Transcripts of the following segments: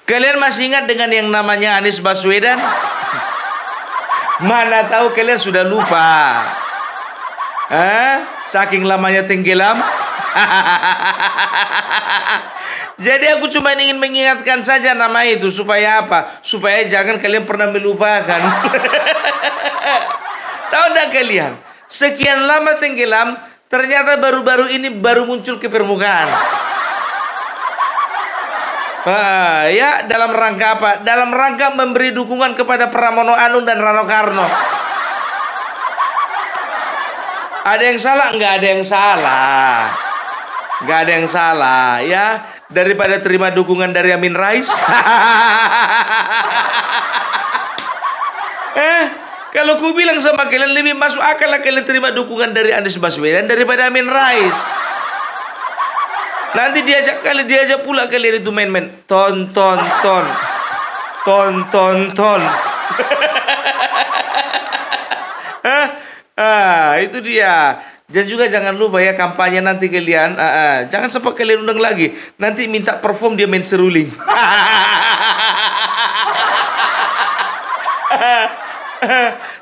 Kalian masih ingat dengan yang namanya Anies Baswedan? Mana tahu kalian sudah lupa. Saking lamanya tenggelam. Jadi aku cuma ingin mengingatkan saja nama itu. Supaya apa? Supaya jangan kalian pernah melupakan. Tahu enggak kalian? Sekian lama tenggelam, ternyata baru-baru ini baru muncul ke permukaan. Ya, dalam rangka apa? Dalam rangka memberi dukungan kepada Pramono Anung dan Rano Karno. Ada yang salah? Nggak ada yang salah. Nggak ada yang salah, ya. Daripada terima dukungan dari Amin Rais. Kalau ku bilang sama kalian, lebih masuk akal lah kalian terima dukungan dari Anies Baswedan daripada Amin Rais. Nanti diajak pula kalian itu main-main. Ton. Itu dia. Dan juga jangan lupa ya, kampanye nanti kalian. Jangan sampai kalian undang lagi. Nanti minta perform dia main seruling.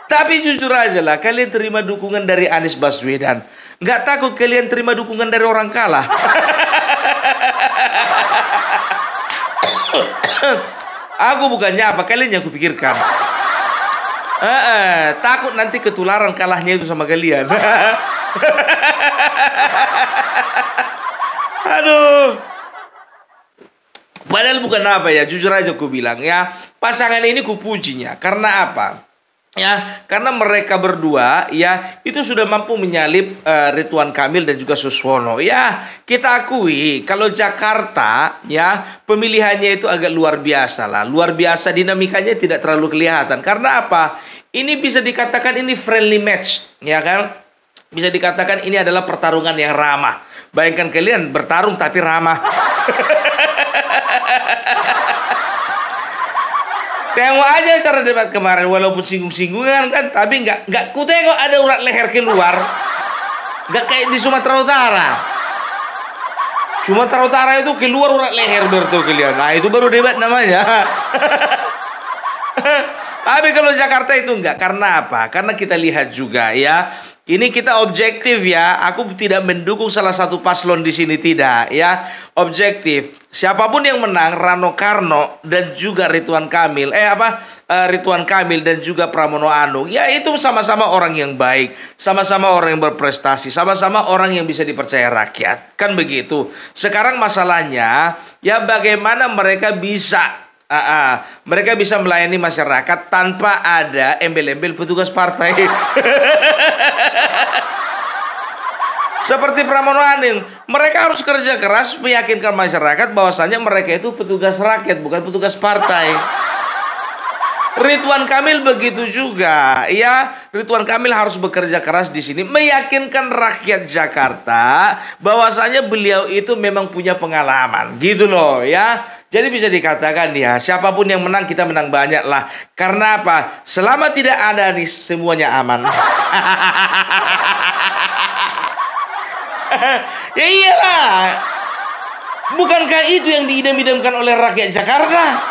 Tapi jujur aja lah, kalian terima dukungan dari Anies Baswedan. Nggak takut kalian terima dukungan dari orang kalah. Aku bukannya apa, kalian yang kupikirkan. Takut nanti ketularan kalahnya itu sama kalian. Aduh. Padahal bukan apa ya, jujur aja aku bilang ya, pasangan ini kupujinya. Karena apa? Ya, karena mereka berdua ya itu sudah mampu menyalip Ridwan Kamil dan juga Suswono. Ya, kita akui kalau Jakarta ya pemilihannya itu agak luar biasa lah. Luar biasa, dinamikanya tidak terlalu kelihatan. Karena apa? Ini bisa dikatakan ini friendly match, ya kan? Bisa dikatakan ini adalah pertarungan yang ramah. Bayangkan kalian bertarung tapi ramah. Tengok aja cara debat kemarin, walaupun singgung-singgungan kan, tapi nggak ku tengok ada urat leher keluar, nggak kayak di Sumatera Utara. Sumatera Utara itu keluar urat leher bertuh kalian. Nah itu baru debat namanya. Tapi kalau Jakarta itu enggak. Karena apa? Karena kita lihat juga ya. Ini kita objektif ya. Aku tidak mendukung salah satu paslon di sini, tidak ya. Objektif. Siapapun yang menang, Rano Karno dan juga Ridwan Kamil, Ridwan Kamil dan juga Pramono Anung, ya itu sama-sama orang yang baik, sama-sama orang yang berprestasi, sama-sama orang yang bisa dipercaya rakyat. Kan begitu. Sekarang masalahnya ya bagaimana mereka bisa melayani masyarakat tanpa ada embel-embel petugas partai. Seperti Pramono Anung, mereka harus kerja keras meyakinkan masyarakat bahwasanya mereka itu petugas rakyat, bukan petugas partai. Ridwan Kamil begitu juga, ya. Ridwan Kamil harus bekerja keras di sini, meyakinkan rakyat Jakarta bahwasanya beliau itu memang punya pengalaman, gitu loh, ya. Jadi bisa dikatakan ya, siapapun yang menang kita menang banyak lah. Karena apa? Selama tidak ada nih semuanya aman. Ya iyalah. Bukankah itu yang diidam-idamkan oleh rakyat Jakarta?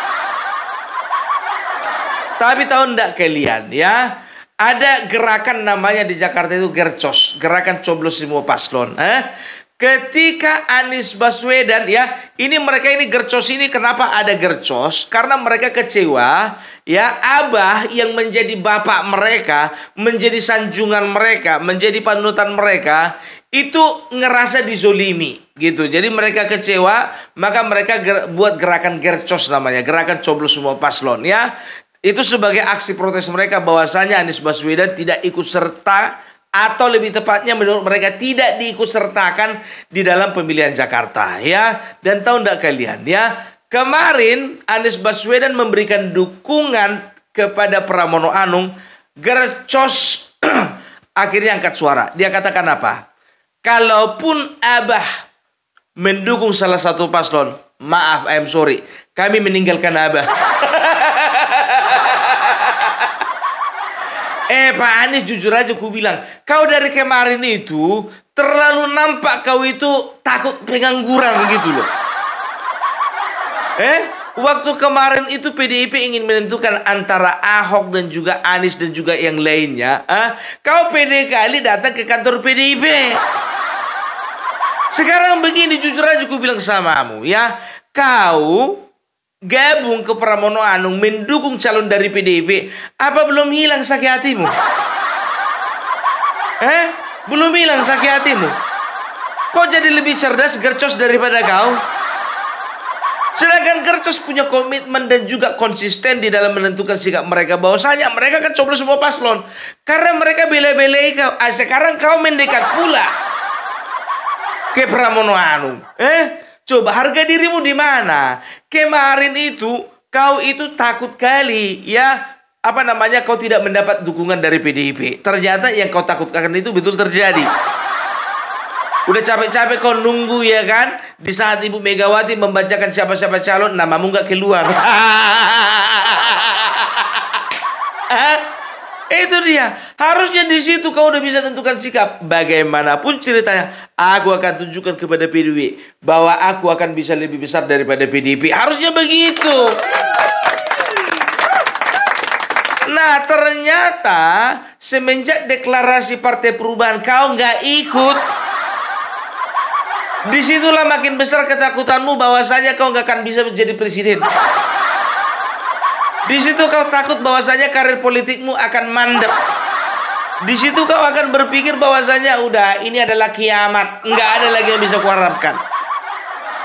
Tapi tahu enggak kalian ya, ada gerakan namanya di Jakarta itu Gercos, gerakan coblos semua paslon. Ketika Anies Baswedan ya, mereka ini Gercos ini, kenapa ada Gercos? Karena mereka kecewa ya, Abah yang menjadi bapak mereka, menjadi sanjungan mereka, menjadi panutan mereka, itu ngerasa dizolimi gitu. Jadi mereka kecewa, maka mereka buat gerakan Gercos namanya, gerakan coblos semua paslon ya. Itu sebagai aksi protes mereka bahwasanya Anies Baswedan tidak ikut serta, atau lebih tepatnya menurut mereka tidak diikutsertakan di dalam pemilihan Jakarta ya. Dan tahu enggak kalian ya, kemarin Anies Baswedan memberikan dukungan kepada Pramono Anung. Gercos akhirnya angkat suara. Dia katakan apa? Kalaupun Abah mendukung salah satu paslon, maaf, I'm sorry, kami meninggalkan Abah. Pak Anies, jujur aja ku bilang, kau dari kemarin itu terlalu nampak kau itu takut pengangguran gitu loh. Waktu kemarin itu PDIP ingin menentukan antara Ahok dan juga Anies dan juga yang lainnya. Kau pede kali datang ke kantor PDIP. Sekarang begini, jujur aja aku bilang samamu ya. Kau gabung ke Pramono Anung mendukung calon dari PDIP. Apa belum hilang sakit hatimu? Belum hilang sakit hatimu? Kok jadi lebih cerdas Gercos daripada kau? Sedangkan Gercos punya komitmen dan juga konsisten di dalam menentukan sikap mereka. Bahwasanya mereka kan coblos semua paslon. Karena mereka bela-belai kau. Sekarang kau mendekat pula ke Pramono Anung. Coba harga dirimu di mana? Kemarin itu kau itu takut kali ya. Kau tidak mendapat dukungan dari PDIP. Ternyata yang kau takutkan itu betul terjadi. Udah capek-capek kau nunggu ya kan? Di saat Ibu Megawati membacakan siapa-siapa calon, namamu nggak keluar. Itu dia. Harusnya di situ kau udah bisa tentukan sikap. Bagaimanapun ceritanya, aku akan tunjukkan kepada PDIP bahwa aku akan bisa lebih besar daripada PDIP. Harusnya begitu. Nah, ternyata semenjak deklarasi Partai Perubahan kau nggak ikut. Disitulah makin besar ketakutanmu bahwasanya kau nggak akan bisa menjadi presiden. Di situ kau takut bahwasanya karir politikmu akan mandek. Di situ kau akan berpikir bahwasanya udah ini adalah kiamat, nggak ada lagi yang bisa kuharapkan.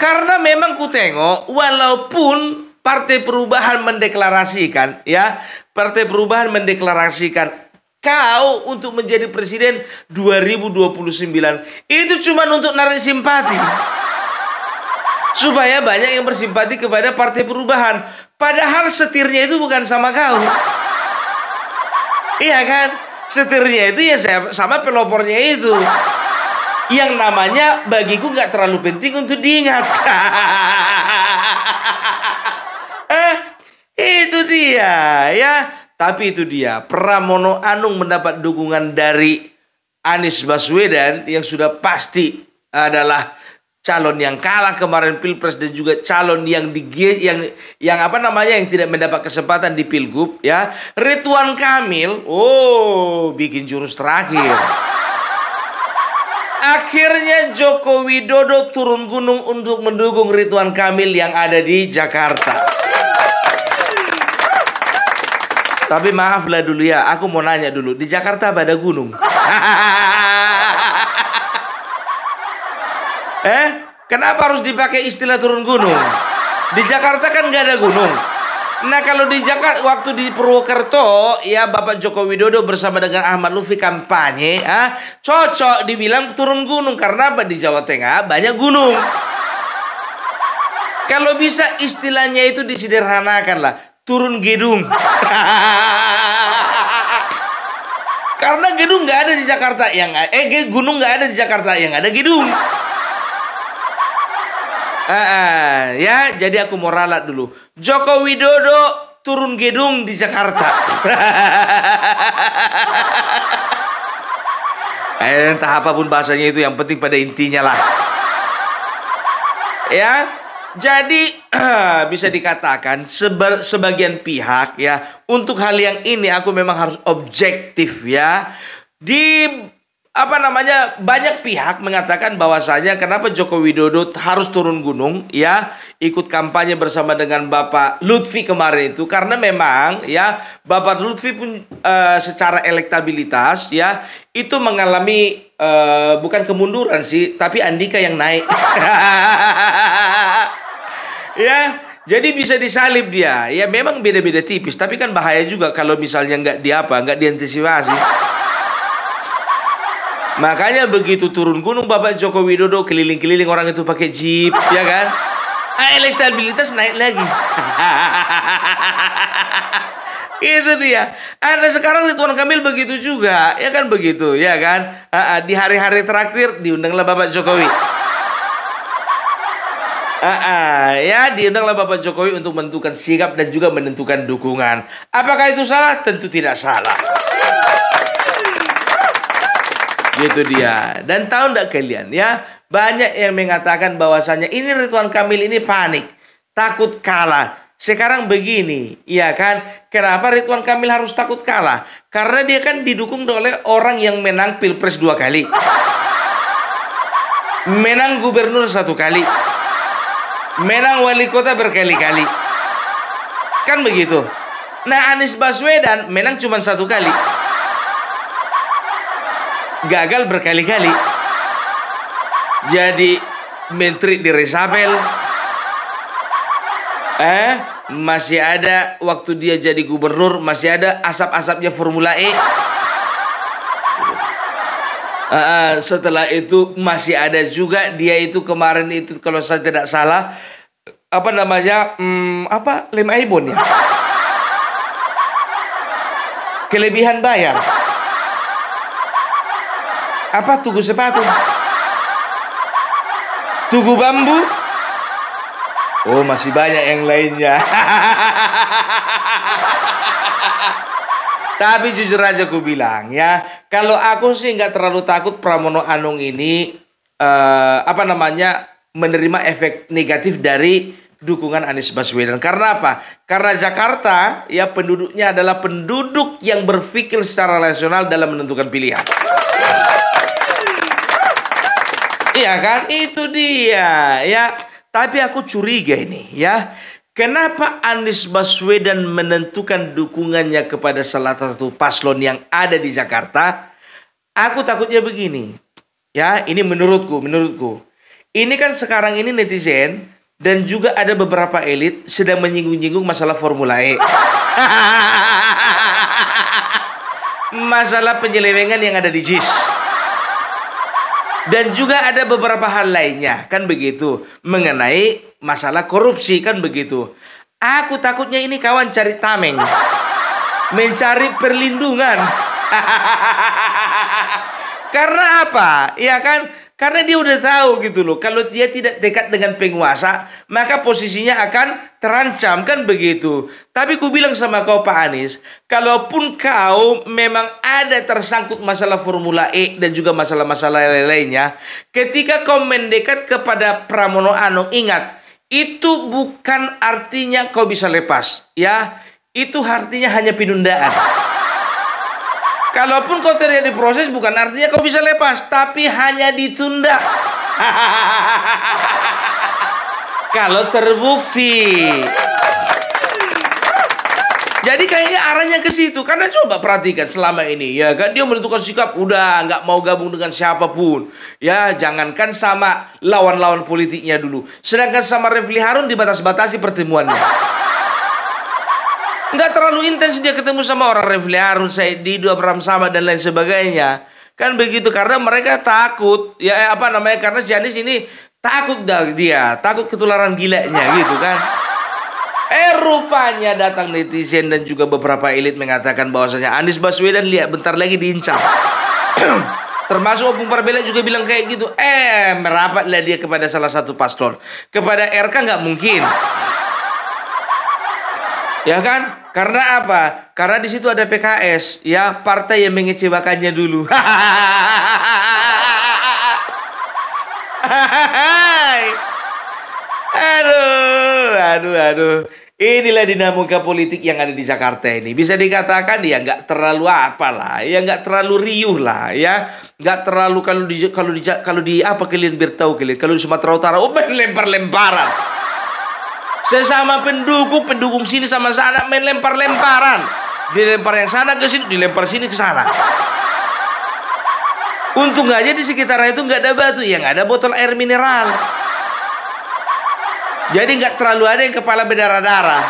Karena memang ku tengok walaupun Partai Perubahan mendeklarasikan kau untuk menjadi presiden 2029 itu cuma untuk narik simpati supaya banyak yang bersimpati kepada Partai Perubahan, padahal setirnya itu bukan sama kau. Iya kan, setirnya itu ya sama pelopornya itu yang namanya bagiku nggak terlalu penting untuk diingat. Itu dia ya. Tapi itu dia, Pramono Anung mendapat dukungan dari Anies Baswedan yang sudah pasti adalah calon yang kalah kemarin Pilpres dan juga calon yang yang tidak mendapat kesempatan di Pilgub ya. Ridwan Kamil, bikin jurus terakhir. Akhirnya Joko Widodo turun gunung untuk mendukung Ridwan Kamil yang ada di Jakarta. Tapi maaflah dulu ya, aku mau nanya dulu. Di Jakarta ada gunung? Kenapa harus dipakai istilah turun gunung? Di Jakarta kan nggak ada gunung. Nah kalau di Jakarta, waktu di Purwokerto, ya Bapak Joko Widodo bersama dengan Ahmad Lutfi kampanye, cocok dibilang turun gunung. Karena apa? Di Jawa Tengah banyak gunung. Kalau bisa istilahnya itu disederhanakan lah. Turun gedung. Karena gedung nggak ada di Jakarta, gunung nggak ada di Jakarta, yang ada gedung. Ya, jadi aku mau ralat dulu. Joko Widodo turun gedung di Jakarta. Entah apapun bahasanya itu, yang penting pada intinya lah. Ya. Jadi bisa dikatakan sebagian pihak ya, untuk hal yang ini aku memang harus objektif ya. Banyak pihak mengatakan bahwasanya kenapa Joko Widodo harus turun gunung ya, ikut kampanye bersama dengan Bapak Lutfi kemarin itu, karena memang ya Bapak Lutfi pun secara elektabilitas ya itu mengalami bukan kemunduran sih, tapi Andika yang naik. Ya, jadi bisa disalib dia. Ya memang beda-beda tipis, tapi kan bahaya juga kalau misalnya nggak diantisipasi. Makanya begitu turun gunung Bapak Joko Widodo keliling-keliling orang itu pakai jeep, ya kan? Elektabilitas naik lagi. Itu dia. Sekarang Ridwan Kamil begitu juga, ya kan begitu, ya kan? Di hari-hari terakhir diundanglah Bapak Jokowi. Ya diundanglah Bapak Jokowi untuk menentukan sikap dan juga menentukan dukungan. Apakah itu salah? Tentu tidak salah. Gitu dia. Dan tahu enggak kalian ya, banyak yang mengatakan bahwasanya ini Ridwan Kamil ini panik, takut kalah. Sekarang begini, ya kan? Kenapa Ridwan Kamil harus takut kalah? Karena dia kan didukung oleh orang yang menang Pilpres 2 kali. Menang gubernur 1 kali. Menang wali kota berkali-kali. Kan begitu. Nah, Anies Baswedan menang cuma 1 kali. Gagal berkali-kali. Jadi menteri di resapel. Masih ada waktu dia jadi gubernur, masih ada asap-asapnya Formula E. Setelah itu masih ada juga dia itu kemarin itu kalau saya tidak salah apa namanya lem Aibon ya. Kelebihan bayar. Apa tugu sepatu? Tugu bambu? Oh, masih banyak yang lainnya. Tapi jujur aja aku bilang ya, kalau aku sih nggak terlalu takut Pramono Anung ini menerima efek negatif dari dukungan Anies Baswedan. Karena apa? Karena Jakarta ya penduduknya adalah penduduk yang berpikir secara rasional dalam menentukan pilihan. Iya kan? Itu dia ya. Tapi aku curiga ini ya. Kenapa Anies Baswedan menentukan dukungannya kepada salah satu paslon yang ada di Jakarta? Aku takutnya begini. Ya, ini menurutku. Ini kan sekarang ini netizen dan juga ada beberapa elit sedang menyinggung-nyinggung masalah Formula E. Masalah penyelewengan yang ada di JIS. Dan juga ada beberapa hal lainnya, kan begitu, mengenai masalah korupsi, kan begitu. Aku takutnya ini kawan cari tameng, mencari perlindungan. Karena apa? Ya kan? Karena dia udah tahu gitu loh, kalau dia tidak dekat dengan penguasa, maka posisinya akan terancam, kan begitu. Tapi ku bilang sama kau Pak Anies, kalaupun kau memang ada tersangkut masalah Formula E dan juga masalah-masalah lainnya, ketika kau mendekat kepada Pramono Anung, ingat, itu bukan artinya kau bisa lepas, ya. Itu artinya hanya penundaan. Kalaupun kau terjadi proses bukan artinya kau bisa lepas, tapi hanya ditunda. Kalau terbukti. Jadi kayaknya arahnya ke situ. Karena coba perhatikan selama ini, ya kan, dia menentukan sikap udah nggak mau gabung dengan siapapun. Ya, jangankan sama lawan-lawan politiknya dulu. Sedangkan sama Refli Harun dibatas-batasi pertemuannya. Nggak terlalu intens dia ketemu sama orang Refli Harun, Said Didu, Abraham Samad dan lain sebagainya. Kan begitu, karena mereka takut. Ya karena si Anies ini takut dia, takut ketularan gilanya gitu kan. Rupanya datang netizen dan juga beberapa elit mengatakan bahwasanya Anies Baswedan lihat bentar lagi diincar. Termasuk Opung Parbela juga bilang kayak gitu. Merapatlah dia kepada salah satu paslon. Kepada RK nggak mungkin. Ya kan? Karena apa? Karena di situ ada PKS, ya, partai yang mengecewakannya dulu. Aduh. Inilah dinamika politik yang ada di Jakarta ini. Bisa dikatakan ya nggak terlalu apalah, ya nggak terlalu riuh lah, ya nggak terlalu kalau di apa kalian bertahu kalian kalau di Sumatera Utara, lempar-lemparan. Sesama pendukung sini sama sana main lempar-lemparan. Dilempar yang sana ke sini, dilempar sini ke sana. Untung aja di sekitar itu nggak ada batu, ya nggak ada botol air mineral. Jadi nggak terlalu ada yang kepala berdarah-darah.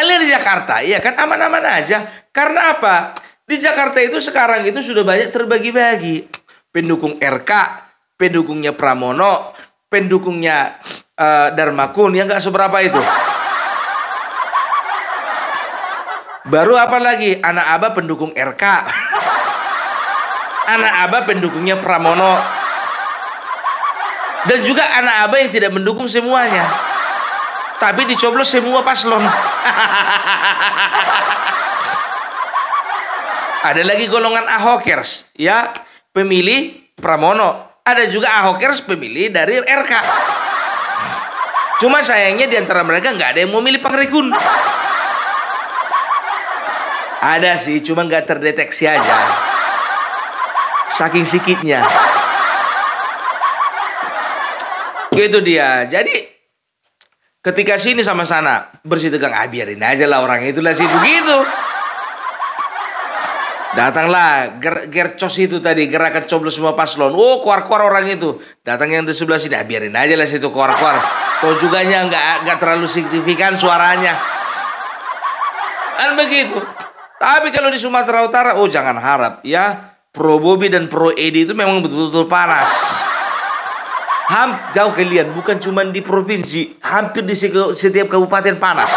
Alias di Jakarta, ya kan aman-aman aja. Karena apa? Di Jakarta itu sekarang itu sudah banyak terbagi-bagi. Pendukung RK, pendukungnya Pramono, pendukungnya Darmakun, yang nggak seberapa itu. Baru apa lagi? Anak Abah pendukung RK. Anak Abah pendukungnya Pramono. Dan juga anak Abah yang tidak mendukung semuanya, tapi dicoblos semua paslon. Ada lagi golongan Ahokers, ya, pemilih Pramono. Ada juga Ahokers pemilih dari RK. Cuma sayangnya di antara mereka nggak ada yang mau milih Pangrekun. Ada sih, cuma nggak terdeteksi aja. Saking sikitnya. Gitu dia. Jadi ketika sini sama sana bersih tegang, biarin aja lah orang itulah situ gitu. Datanglah Gercos itu tadi, gerakan coblos semua paslon. Oh, keluar-keluar orang itu. Datang yang di sebelah sini, biarin aja lah situ keluar-keluar. Toh juga nggak terlalu signifikan suaranya. Kan begitu. Tapi kalau di Sumatera Utara, oh jangan harap ya. Pro Bobi dan Pro Edi itu memang betul-betul panas. Jauh kalian, bukan cuma di provinsi, hampir di setiap kabupaten panas.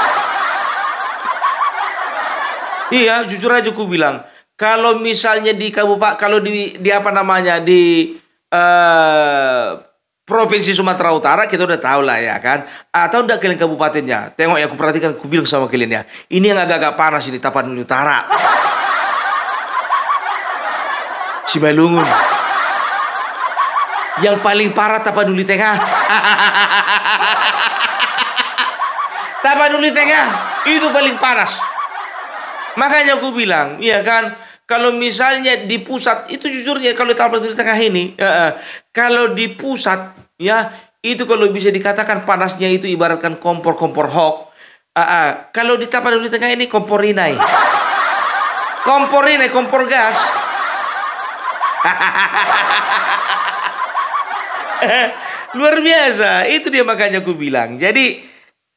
Iya, jujur aja aku bilang. Kalau misalnya di kabupaten, kalau di apa namanya di provinsi Sumatera Utara kita udah tahu lah ya kan. Atau udah kalian kabupatennya. Tengok ya, aku perhatikan, aku bilang sama kalian ya. Ini yang agak-agak panas ini, Tapanuli Utara, Simalungun. Yang paling parah Tapanuli Tengah. Tapanuli Tengah itu paling panas. Makanya aku bilang, iya kan, kalau misalnya di pusat itu jujurnya kalau Tapanuli Tengah ini, kalau di pusat ya itu kalau bisa dikatakan panasnya itu ibaratkan kompor-kompor hok. Kalau di Tapanuli Tengah ini kompor inai, kompor gas. Luar biasa. Itu dia, makanya aku bilang. Jadi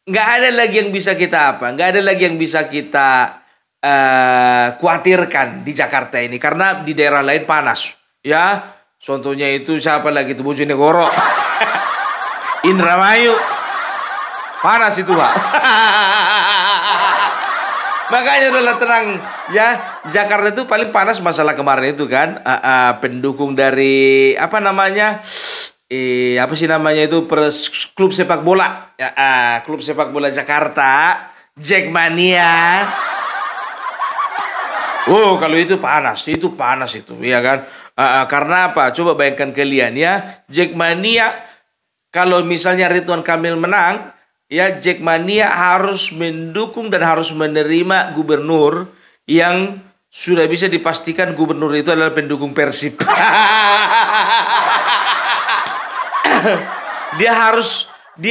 nggak ada lagi yang bisa kita nggak ada lagi yang bisa kita khawatirkan di Jakarta ini, karena di daerah lain panas ya. Contohnya itu siapa lagi itu, Bojonegoro. Indramayu panas itu, Pak. Makanya udah tenang ya. Jakarta itu paling panas masalah kemarin itu kan, pendukung dari apa namanya, apa sih namanya itu, klub sepak bola ya, klub sepak bola Jakarta, Jackmania. Oh, kalau itu panas itu ya kan. Karena apa? Coba bayangkan kalian ya, Jackmania kalau misalnya Ridwan Kamil menang, ya Jackmania harus mendukung dan harus menerima gubernur yang sudah bisa dipastikan gubernur itu adalah pendukung Persib. Dia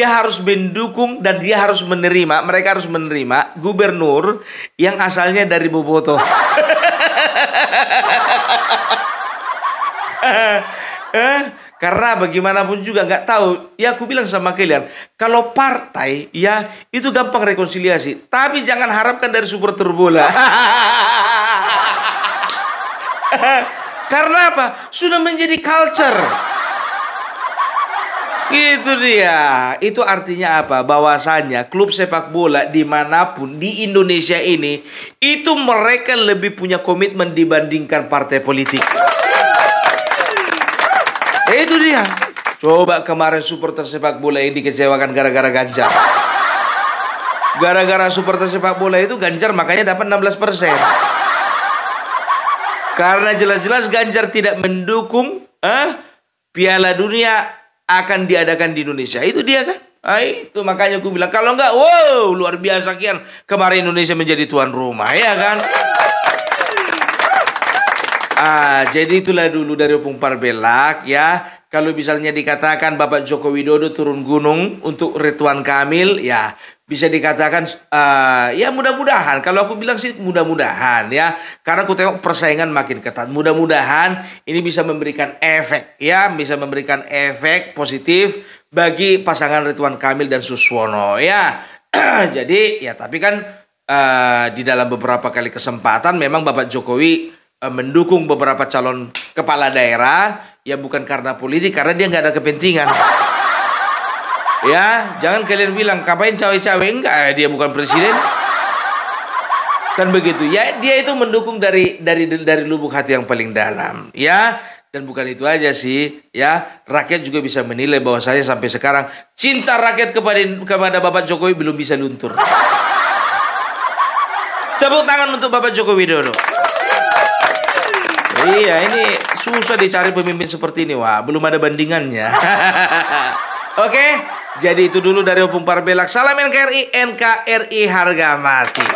harus mendukung dan dia harus menerima, mereka harus menerima gubernur yang asalnya dari Boboto. Karena bagaimanapun juga nggak tahu ya, aku bilang sama kalian, kalau partai ya itu gampang rekonsiliasi, tapi jangan harapkan dari supporter bola. Karena apa? Sudah menjadi culture. Gitu dia. Itu artinya apa? Bahwasanya klub sepak bola dimanapun di Indonesia ini, itu mereka lebih punya komitmen dibandingkan partai politik. Itu dia. Coba kemarin supporter sepak bola yang dikecewakan gara-gara Ganjar. Gara-gara supporter sepak bola itu Ganjar makanya dapat 16%. Karena jelas-jelas Ganjar tidak mendukung Piala Dunia akan diadakan di Indonesia. Itu dia kan. Itu makanya aku bilang, kalau enggak, wow, luar biasa kian. Kemarin Indonesia menjadi tuan rumah, ya kan. Jadi itulah dulu dari Opung Parbelak ya. Kalau misalnya dikatakan Bapak Joko Widodo turun gunung untuk Ridwan Kamil, ya bisa dikatakan ya mudah-mudahan. Kalau aku bilang sih mudah-mudahan ya, karena aku tengok persaingan makin ketat. Mudah-mudahan ini bisa memberikan efek ya, bisa memberikan efek positif bagi pasangan Ridwan Kamil dan Suswono ya. Jadi ya, tapi kan di dalam beberapa kali kesempatan memang Bapak Jokowi mendukung beberapa calon kepala daerah ya, bukan karena politik, karena dia nggak ada kepentingan. Ya, jangan kalian bilang ngapain cawe-cawe, enggak, dia bukan presiden. Kan begitu. Ya, dia itu mendukung dari lubuk hati yang paling dalam, ya. Dan bukan itu aja sih, ya. Rakyat juga bisa menilai bahwa saya sampai sekarang cinta rakyat kepada Bapak Jokowi belum bisa luntur. Tepuk tangan untuk Bapak Joko Widodo. Iya, ini susah dicari pemimpin seperti ini, wah, belum ada bandingannya. Oke, Jadi itu dulu dari Opung Parbelak. Salam NKRI, NKRI harga mati.